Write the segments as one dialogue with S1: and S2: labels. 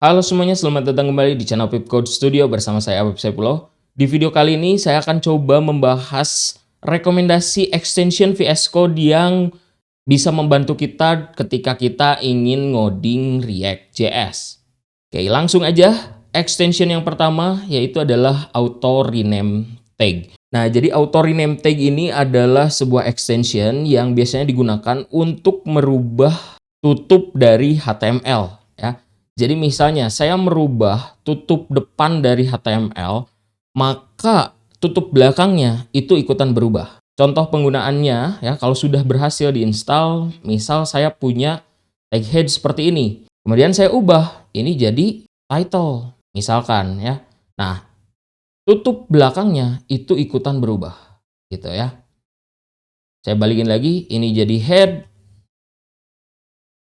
S1: Halo semuanya, selamat datang kembali di channel Pip Code Studio bersama saya Apip Saipuloh. Di video kali ini saya akan coba membahas rekomendasi extension VS Code yang bisa membantu kita ketika kita ingin ngoding React.js. Oke, langsung aja. Extension yang pertama yaitu adalah Auto Rename Tag. Nah, jadi Auto Rename Tag ini adalah sebuah extension yang biasanya digunakan untuk merubah tutup dari HTML, ya. Jadi misalnya saya merubah tutup depan dari HTML, maka tutup belakangnya itu ikutan berubah. Contoh penggunaannya ya, kalau sudah berhasil diinstal, misal saya punya tag head seperti ini. Kemudian saya ubah ini jadi title misalkan ya. Nah, tutup belakangnya itu ikutan berubah gitu ya. Saya balikin lagi, ini jadi head,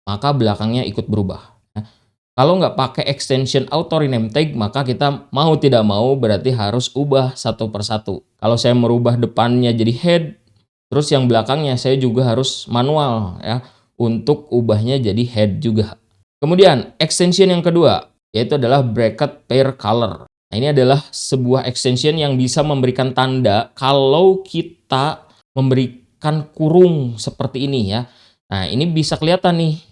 S1: maka belakangnya ikut berubah. Kalau nggak pakai extension auto rename tag, maka kita mau tidak mau berarti harus ubah satu persatu. Kalau saya merubah depannya jadi head, terus yang belakangnya saya juga harus manual ya untuk ubahnya jadi head juga. Kemudian extension yang kedua yaitu adalah bracket pair color. Nah, ini adalah sebuah extension yang bisa memberikan tanda kalau kita memberikan kurung seperti ini ya. Nah, ini bisa kelihatan nih.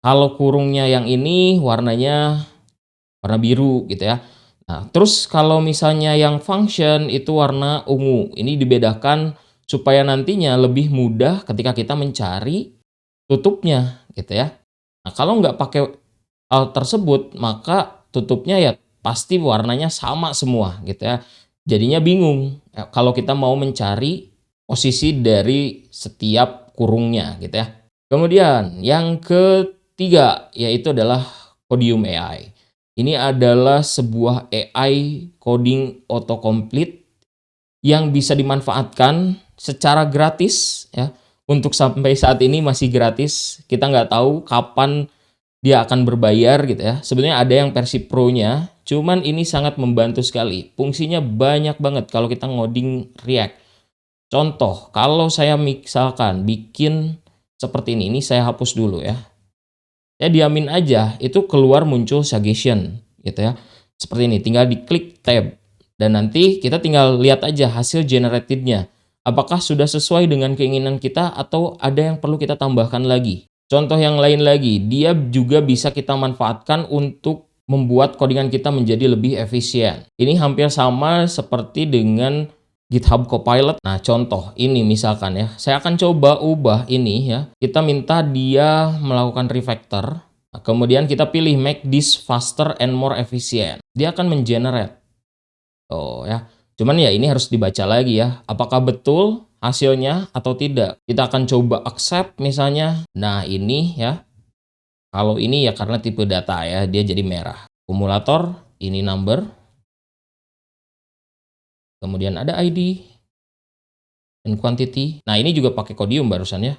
S1: Kalau kurungnya yang ini warnanya warna biru gitu ya. Nah, terus kalau misalnya yang function itu warna ungu. Ini dibedakan supaya nantinya lebih mudah ketika kita mencari tutupnya gitu ya. Nah, kalau nggak pakai hal tersebut, maka tutupnya ya pasti warnanya sama semua gitu ya. Jadinya bingung ya, kalau kita mau mencari posisi dari setiap kurungnya gitu ya. Kemudian yang ketiga yaitu adalah Codium AI. Ini adalah sebuah AI coding autocomplete yang bisa dimanfaatkan secara gratis ya. Untuk sampai saat ini masih gratis. Kita nggak tahu kapan dia akan berbayar gitu ya. Sebenarnya ada yang versi Pro-nya, cuman ini sangat membantu sekali. Fungsinya banyak banget kalau kita ngoding React. Contoh, kalau saya misalkan bikin seperti ini saya hapus dulu ya. Saya diamin aja, itu keluar muncul suggestion gitu ya. Seperti ini, tinggal diklik tab dan nanti kita tinggal lihat aja hasil generatednya. Apakah sudah sesuai dengan keinginan kita atau ada yang perlu kita tambahkan lagi. Contoh yang lain lagi, dia juga bisa kita manfaatkan untuk membuat codingan kita menjadi lebih efisien. Ini hampir sama seperti dengan GitHub Copilot. Nah, contoh ini misalkan ya, saya akan coba ubah ini ya. Kita minta dia melakukan refactor. Nah, kemudian kita pilih make this faster and more efficient. Dia akan mengenerate. Oh ya. Cuman ya ini harus dibaca lagi ya. Apakah betul hasilnya atau tidak. Kita akan coba accept misalnya. Nah, ini ya. Kalau ini ya karena tipe data ya, dia jadi merah. Kumulator, ini number. Kemudian ada ID dan quantity. Nah, ini juga pakai Codium barusan ya.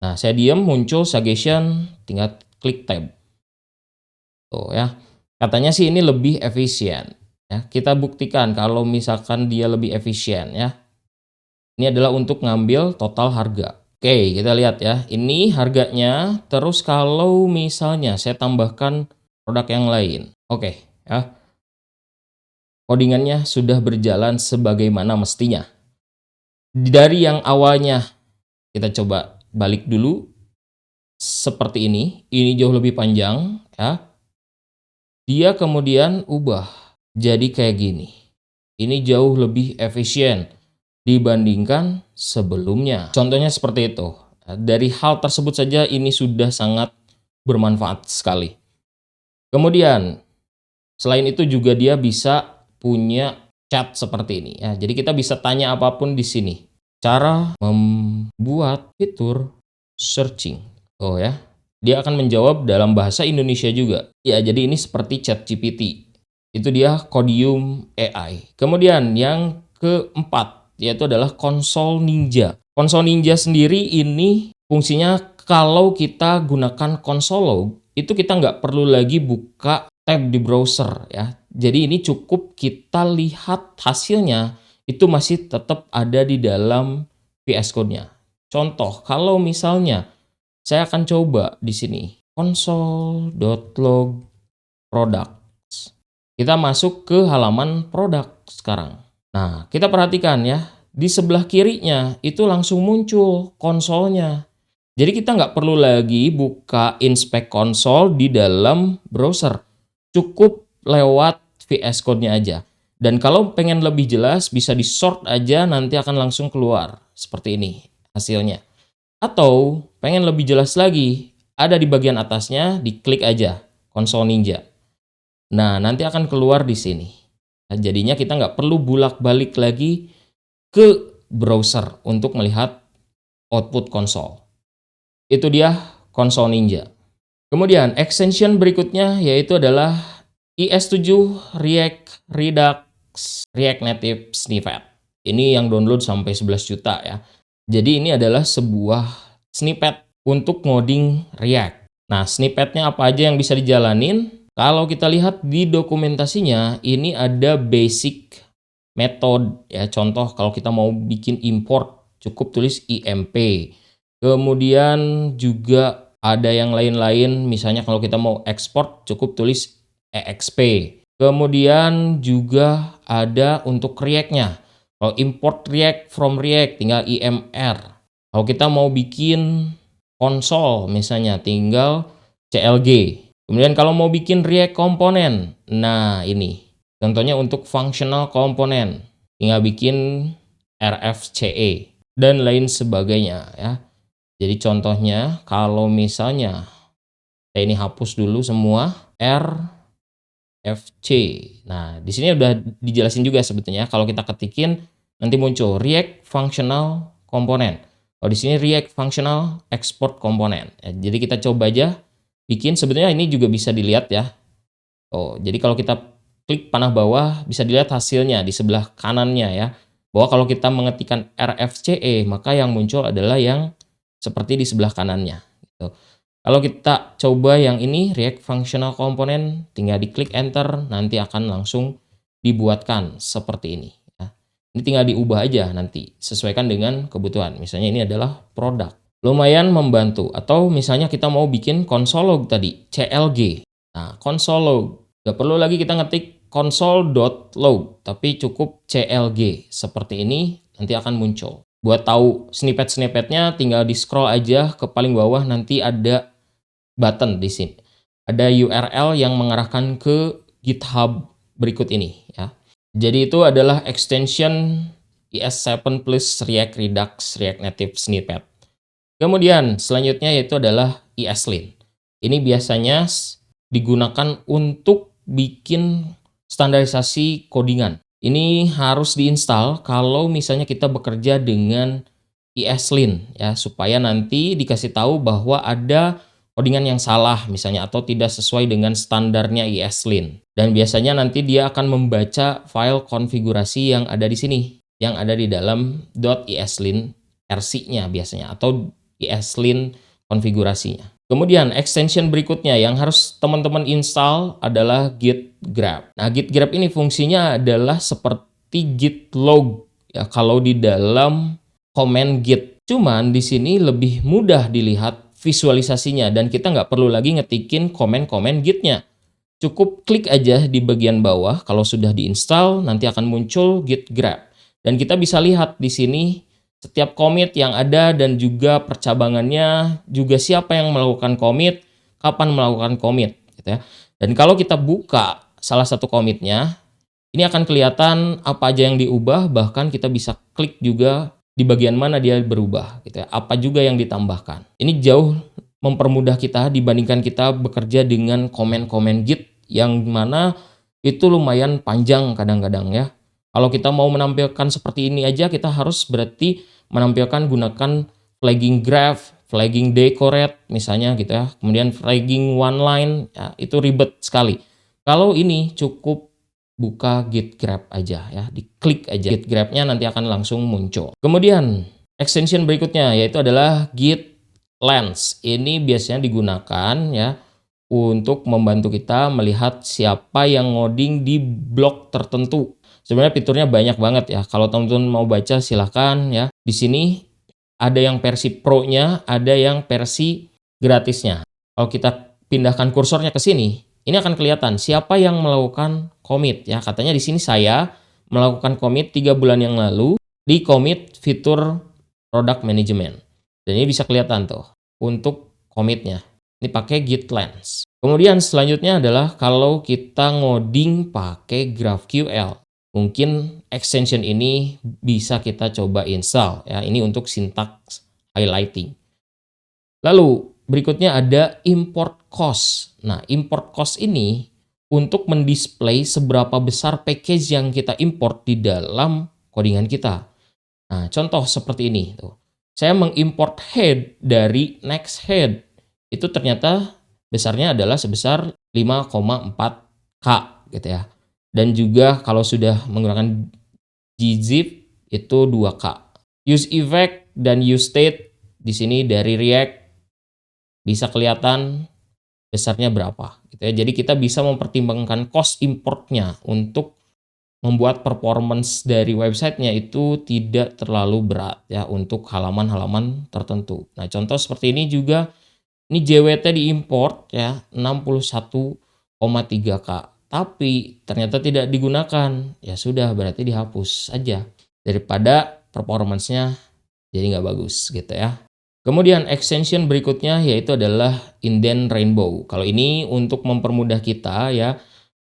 S1: Nah, saya diam muncul suggestion, tinggal klik tab. Tuh ya. Katanya sih ini lebih efisien ya. Kita buktikan kalau misalkan dia lebih efisien ya. Ini adalah untuk ngambil total harga. Oke, kita lihat ya. Ini harganya, terus kalau misalnya saya tambahkan produk yang lain. Oke, ya. Codingannya sudah berjalan sebagaimana mestinya. Dari yang awalnya kita coba balik dulu seperti ini jauh lebih panjang ya. Dia kemudian ubah jadi kayak gini. Ini jauh lebih efisien dibandingkan sebelumnya. Contohnya seperti itu. Dari hal tersebut saja ini sudah sangat bermanfaat sekali. Kemudian selain itu juga dia bisa punya chat seperti ini ya. Jadi kita bisa tanya apapun di sini. Cara membuat fitur searching. Oh ya. Dia akan menjawab dalam bahasa Indonesia juga. Ya, jadi ini seperti ChatGPT. Itu dia Codium AI. Kemudian yang keempat yaitu adalah Console Ninja. Console Ninja sendiri ini fungsinya kalau kita gunakan Console itu kita nggak perlu lagi buka tab di browser ya. Jadi ini cukup kita lihat hasilnya itu masih tetap ada di dalam VS Code-nya. Contoh, kalau misalnya saya akan coba di sini console.log products. Kita masuk ke halaman produk sekarang. Nah, kita perhatikan ya, di sebelah kirinya itu langsung muncul konsolnya. Jadi kita nggak perlu lagi buka inspect console di dalam browser. Cukup lewat VS Code-nya aja. Dan kalau pengen lebih jelas, bisa di sort aja, nanti akan langsung keluar. Seperti ini hasilnya. Atau pengen lebih jelas lagi, ada di bagian atasnya, diklik aja, konsol Ninja. Nah, nanti akan keluar di sini. Nah, jadinya kita nggak perlu bolak-balik lagi ke browser untuk melihat output konsol. Itu dia konsol Ninja. Kemudian extension berikutnya yaitu adalah IS7 React Redux React Native Snippet. Ini yang download sampai 11 juta ya. Jadi ini adalah sebuah snippet untuk ngoding React. Nah, snippetnya apa aja yang bisa dijalanin? Kalau kita lihat di dokumentasinya, ini ada basic method ya. Contoh kalau kita mau bikin import, cukup tulis imp. Kemudian juga ada yang lain-lain, misalnya kalau kita mau ekspor, cukup tulis exp. Kemudian juga ada untuk React-nya. Kalau import React from React, tinggal imr. Kalau kita mau bikin konsol, misalnya tinggal clg. Kemudian kalau mau bikin React komponen, nah ini. Contohnya untuk functional komponen, tinggal bikin rfce dan lain sebagainya ya. Jadi contohnya kalau misalnya saya ini hapus dulu semua rfc. Nah, di sini udah dijelasin juga sebetulnya kalau kita ketikin nanti muncul React functional komponen. Kalau di sini React functional export komponen. Ya, jadi kita coba aja bikin, sebetulnya ini juga bisa dilihat ya. Oh, jadi kalau kita klik panah bawah bisa dilihat hasilnya di sebelah kanannya ya. Bahwa kalau kita mengetikkan rfce, maka yang muncul adalah yang seperti di sebelah kanannya gitu. Kalau kita coba yang ini React Functional Component, tinggal diklik enter, nanti akan langsung dibuatkan seperti ini ya. Ini tinggal diubah aja nanti sesuaikan dengan kebutuhan. Misalnya ini adalah produk. Lumayan membantu. Atau misalnya kita mau bikin console.log tadi, clg. Nah, console.log, gak perlu lagi kita ngetik console.log, tapi cukup clg seperti ini, nanti akan muncul. Buat tahu snippet-snippetnya tinggal di scroll aja ke paling bawah, nanti ada button di sini. Ada URL yang mengarahkan ke GitHub berikut ini ya. Jadi itu adalah extension IS7 plus React Redux React Native Snippet. Kemudian selanjutnya yaitu adalah ESLint. Ini biasanya digunakan untuk bikin standarisasi codingan. Ini harus diinstal kalau misalnya kita bekerja dengan ESLint ya, supaya nanti dikasih tahu bahwa ada codingan yang salah misalnya atau tidak sesuai dengan standarnya ESLint. Dan biasanya nanti dia akan membaca file konfigurasi yang ada di sini, yang ada di dalam .eslint RC-nya biasanya atau ESLint konfigurasinya. Kemudian extension berikutnya yang harus teman-teman install adalah git grab. Nah, git grab ini fungsinya adalah seperti git log ya kalau di dalam command git. Cuman di sini lebih mudah dilihat visualisasinya dan kita nggak perlu lagi ngetikin komen-komen gitnya. Cukup klik aja di bagian bawah, kalau sudah diinstal nanti akan muncul git grab. Dan kita bisa lihat di sini setiap commit yang ada dan juga percabangannya, juga siapa yang melakukan commit, kapan melakukan commit gitu ya. Dan kalau kita buka salah satu commitnya, ini akan kelihatan apa aja yang diubah, bahkan kita bisa klik juga di bagian mana dia berubah gitu ya. Apa juga yang ditambahkan. Ini jauh mempermudah kita dibandingkan kita bekerja dengan komen-komen git yang mana itu lumayan panjang kadang-kadang ya. Kalau kita mau menampilkan seperti ini aja, kita harus berarti menampilkan gunakan flagging graph, flagging decorate misalnya gitu ya. Kemudian flagging one line, ya, itu ribet sekali. Kalau ini cukup buka git grab aja ya, diklik aja git grab-nya nanti akan langsung muncul. Kemudian extension berikutnya yaitu adalah git lens. Ini biasanya digunakan ya untuk membantu kita melihat siapa yang ngoding di blok tertentu. Sebenarnya fiturnya banyak banget ya. Kalau teman-teman mau baca silahkan ya. Di sini ada yang versi Pro-nya, ada yang versi gratisnya. Kalau kita pindahkan kursornya ke sini, ini akan kelihatan siapa yang melakukan commit ya. Katanya di sini saya melakukan commit 3 bulan yang lalu di commit fitur product management. Dan ini bisa kelihatan tuh untuk commitnya. Ini pakai Git Lens. Kemudian selanjutnya adalah kalau kita ngoding pakai GraphQL. Mungkin extension ini bisa kita coba install ya. Ini untuk syntax highlighting. Lalu berikutnya ada import cost. Nah, import cost ini untuk mendisplay seberapa besar package yang kita import di dalam codingan kita. Nah, contoh seperti ini tuh. Saya mengimport head dari Nexthead. Itu ternyata besarnya adalah sebesar 5,4K gitu ya. Dan juga kalau sudah menggunakan gzip itu 2K. Use effect dan use state di sini dari React bisa kelihatan besarnya berapa gitu ya. Jadi kita bisa mempertimbangkan cost importnya untuk membuat performance dari websitenya itu tidak terlalu berat ya untuk halaman-halaman tertentu. Nah, contoh seperti ini juga, ini JWT diimport ya 61,3K. Tapi ternyata tidak digunakan. Ya sudah, berarti dihapus aja daripada performance-nya jadi nggak bagus gitu ya. Kemudian extension berikutnya yaitu adalah indent rainbow. Kalau ini untuk mempermudah kita ya,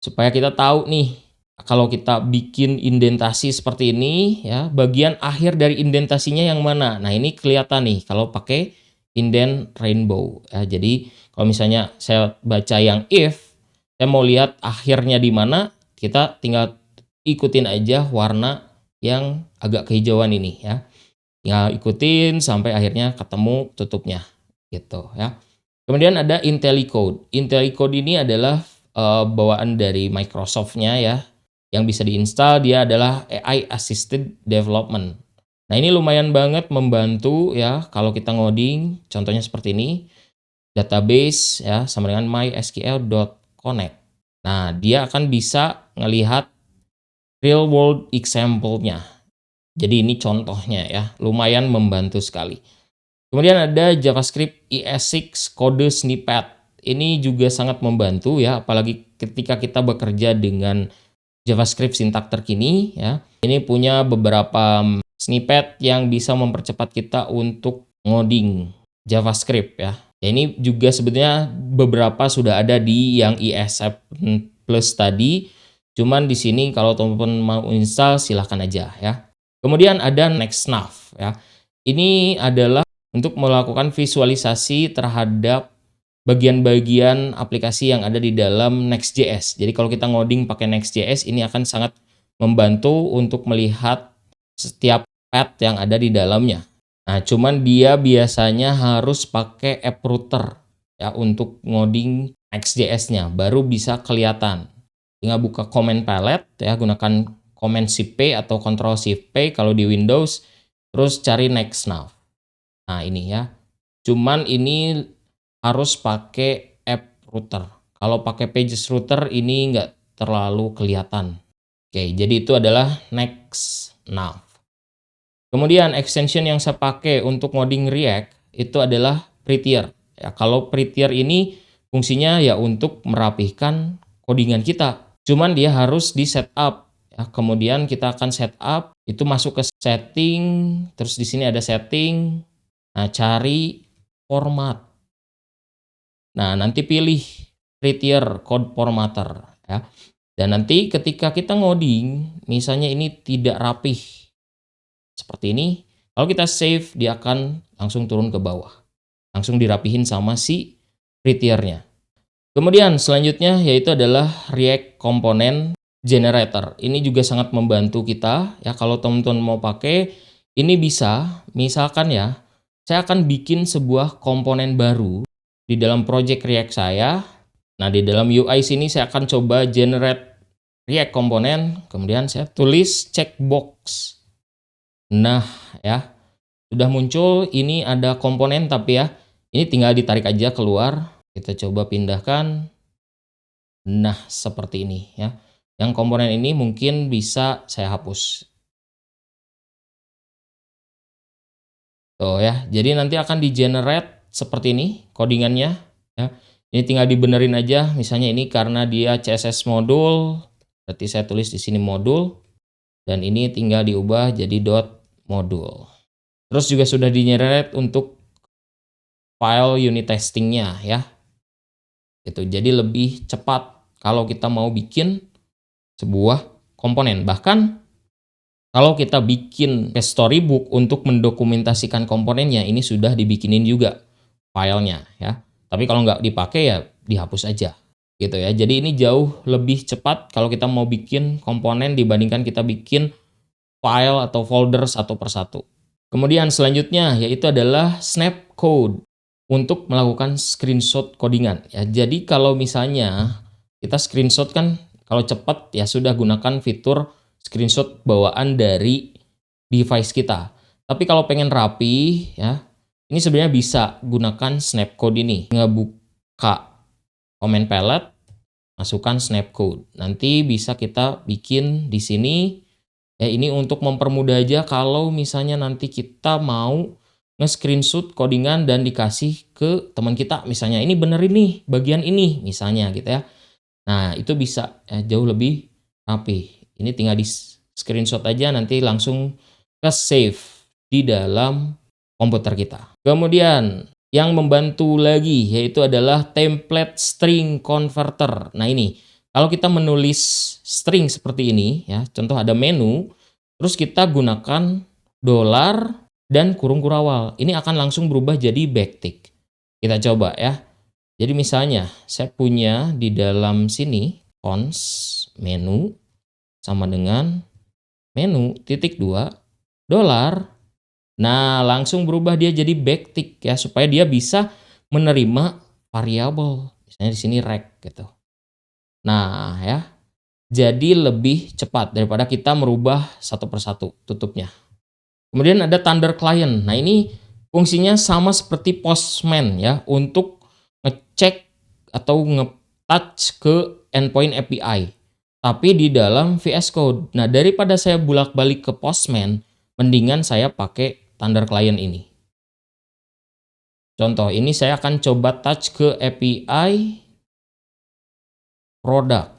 S1: supaya kita tahu nih kalau kita bikin indentasi seperti ini ya, bagian akhir dari indentasinya yang mana. Nah, ini kelihatan nih kalau pakai indent rainbow ya. Jadi kalau misalnya saya baca yang if, saya mau lihat akhirnya di mana, kita tinggal ikutin aja warna yang agak kehijauan ini ya. Tinggal ikutin sampai akhirnya ketemu tutupnya gitu ya. Kemudian ada IntelliCode. IntelliCode ini adalah bawaan dari Microsoft-nya ya, yang bisa diinstal. Dia adalah AI assisted development. Nah, ini lumayan banget membantu ya kalau kita ngoding, contohnya seperti ini. Database ya sama dengan mysql.connect. Nah, dia akan bisa ngelihat real world example-nya. Jadi ini contohnya ya, lumayan membantu sekali. Kemudian ada JavaScript ES6 kode snippet. Ini juga sangat membantu ya, apalagi ketika kita bekerja dengan JavaScript sintak terkini ya. Ini punya beberapa snippet yang bisa mempercepat kita untuk ngoding JavaScript ya. Ya, ini juga sebetulnya beberapa sudah ada di yang ES7 Plus tadi. Cuman di sini kalau teman-teman mau install silahkan aja ya. Kemudian ada NextNav ya. Ini adalah untuk melakukan visualisasi terhadap bagian-bagian aplikasi yang ada di dalam Next.js. Jadi kalau kita ngoding pakai Next.js, ini akan sangat membantu untuk melihat setiap path yang ada di dalamnya. Nah, cuman dia biasanya harus pakai app router ya untuk ngoding Next.js-nya, baru bisa kelihatan. Tinggal buka command palette ya, gunakan command Shift P atau Control Shift P kalau di Windows, terus cari NextNav. Nah, ini ya. Cuman ini harus pakai app router. Kalau pakai pages router ini nggak terlalu kelihatan. Oke, jadi itu adalah NextNav. Kemudian extension yang saya pakai untuk ngoding React itu adalah Prettier. Ya, kalau Prettier ini fungsinya ya untuk merapihkan codingan kita. Cuman dia harus di setup. Ya, kemudian kita akan setup, itu masuk ke setting, terus di sini ada setting. Nah, cari format. Nah, nanti pilih Prettier Code Formatter ya. Dan nanti ketika kita ngoding, misalnya ini tidak rapih seperti ini, kalau kita save dia akan langsung turun ke bawah. Langsung dirapihin sama si Prettiernya. Kemudian selanjutnya yaitu adalah React Component Generator. Ini juga sangat membantu kita ya, kalau teman-teman mau pakai ini bisa, misalkan ya, saya akan bikin sebuah komponen baru di dalam project React saya. Nah, di dalam UI sini saya akan coba generate React komponen, kemudian saya tulis checkbox. Nah, ya, sudah muncul, ini ada komponen tapi ya, ini tinggal ditarik aja keluar. Kita coba pindahkan. Nah, seperti ini ya. Yang komponen ini mungkin bisa saya hapus. Tuh ya, jadi nanti akan di-generate seperti ini codingannya ya. Ini tinggal dibenerin aja, misalnya ini karena dia CSS modul, berarti saya tulis di sini modul, dan ini tinggal diubah jadi .modul. Terus juga sudah di-generate untuk file unit testingnya ya. Gitu. Jadi lebih cepat kalau kita mau bikin sebuah komponen. Bahkan kalau kita bikin storybook untuk mendokumentasikan komponennya, ini sudah dibikinin juga filenya ya. Tapi kalau nggak dipakai ya dihapus aja gitu ya. Jadi ini jauh lebih cepat kalau kita mau bikin komponen dibandingkan kita bikin file atau folder satu persatu. Kemudian selanjutnya yaitu adalah snap code untuk melakukan screenshot codingan ya. Jadi kalau misalnya kita screenshot kan kalau cepat ya sudah gunakan fitur screenshot bawaan dari device kita. Tapi kalau pengen rapi ya, ini sebenarnya bisa gunakan snapcode ini. Ngebuka comment palette, masukkan snapcode. Nanti bisa kita bikin di sini. Ya ini untuk mempermudah aja kalau misalnya nanti kita mau nge-screenshot codingan dan dikasih ke teman kita. Misalnya ini benerin nih bagian ini misalnya gitu ya. Nah itu bisa jauh lebih rapi. Ini tinggal di screenshot aja nanti langsung ke save di dalam komputer kita. Kemudian yang membantu lagi yaitu adalah template string converter. Nah ini kalau kita menulis string seperti ini ya, contoh ada menu, terus kita gunakan $ dan kurung kurawal. Ini akan langsung berubah jadi backtick. Kita coba ya. Jadi misalnya saya punya di dalam sini cons menu sama dengan menu titik 2 $. Nah, langsung berubah dia jadi backtick ya supaya dia bisa menerima variabel. Misalnya di sini rect gitu. Nah, ya. Jadi lebih cepat daripada kita merubah satu persatu tutupnya. Kemudian ada Thunder Client. Nah, ini fungsinya sama seperti Postman ya untuk ngecek atau nge-touch ke endpoint API. Tapi di dalam VS Code. Nah, daripada saya bolak-balik ke Postman, mendingan saya pakai Thunder Client ini. Contoh, ini saya akan coba touch ke API product.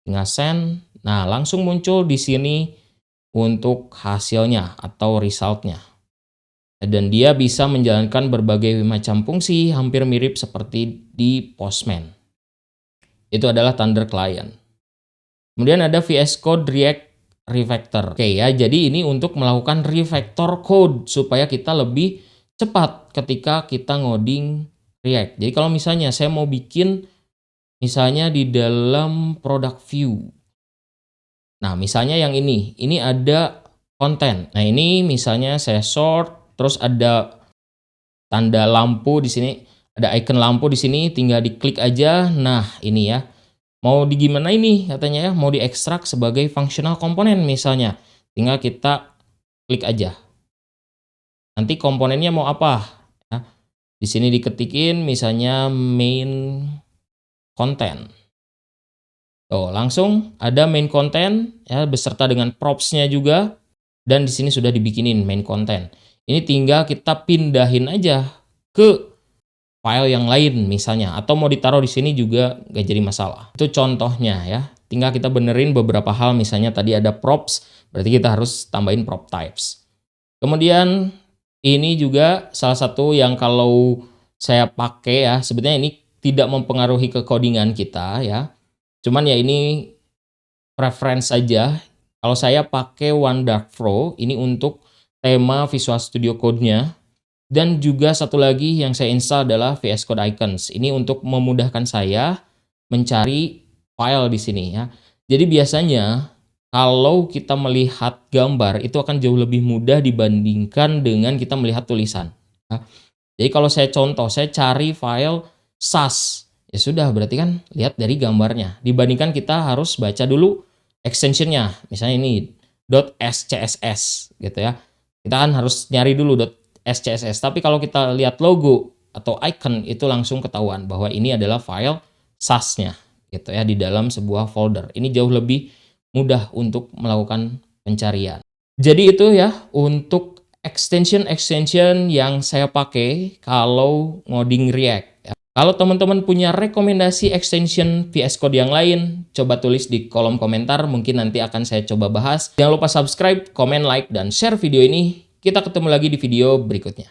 S1: Tinggal send. Nah, langsung muncul di sini untuk hasilnya atau resultnya. Dan dia bisa menjalankan berbagai macam fungsi hampir mirip seperti di Postman. Itu adalah Thunder Client. Kemudian ada VS Code React Refactor. Oke ya, jadi ini untuk melakukan refactor code supaya kita lebih cepat ketika kita ngoding React. Jadi kalau misalnya saya mau bikin misalnya di dalam product view. Nah, misalnya yang ini ada konten. Nah, ini misalnya saya sort, terus ada tanda lampu di sini, ada icon lampu di sini, tinggal diklik aja. Nah, ini ya. Mau di gimana ini katanya ya, mau diekstrak sebagai functional komponen misalnya. Tinggal kita klik aja. Nanti komponennya mau apa? Ya, di sini diketikin misalnya main content. Tuh, langsung ada main content ya beserta dengan props-nya juga dan di sini sudah dibikinin main content. Ini tinggal kita pindahin aja ke file yang lain misalnya atau mau ditaruh di sini juga gak jadi masalah. Itu contohnya ya. Tinggal kita benerin beberapa hal misalnya tadi ada props, berarti kita harus tambahin prop types. Kemudian ini juga salah satu yang kalau saya pakai ya, sebenarnya ini tidak mempengaruhi ke codingan kita ya. Cuman ya ini preference saja. Kalau saya pakai OneDark Pro ini untuk tema Visual Studio Code-nya. Dan juga satu lagi yang saya install adalah VS Code Icons. Ini untuk memudahkan saya mencari file di sini ya. Jadi biasanya kalau kita melihat gambar itu akan jauh lebih mudah dibandingkan dengan kita melihat tulisan. Ya. Jadi kalau saya contoh, saya cari file SAS. Ya sudah, berarti kan lihat dari gambarnya. Dibandingkan kita harus baca dulu extensionnya. Misalnya ini .scss gitu ya. Kita kan harus nyari dulu .scss. Tapi kalau kita lihat logo atau icon itu langsung ketahuan bahwa ini adalah file SAS-nya gitu ya di dalam sebuah folder. Ini jauh lebih mudah untuk melakukan pencarian. Jadi itu ya untuk extension yang saya pakai kalau ngoding React. Kalau teman-teman punya rekomendasi extension VS Code yang lain, coba tulis di kolom komentar, mungkin nanti akan saya coba bahas. Jangan lupa subscribe, komen, like, dan share video ini. Kita ketemu lagi di video berikutnya.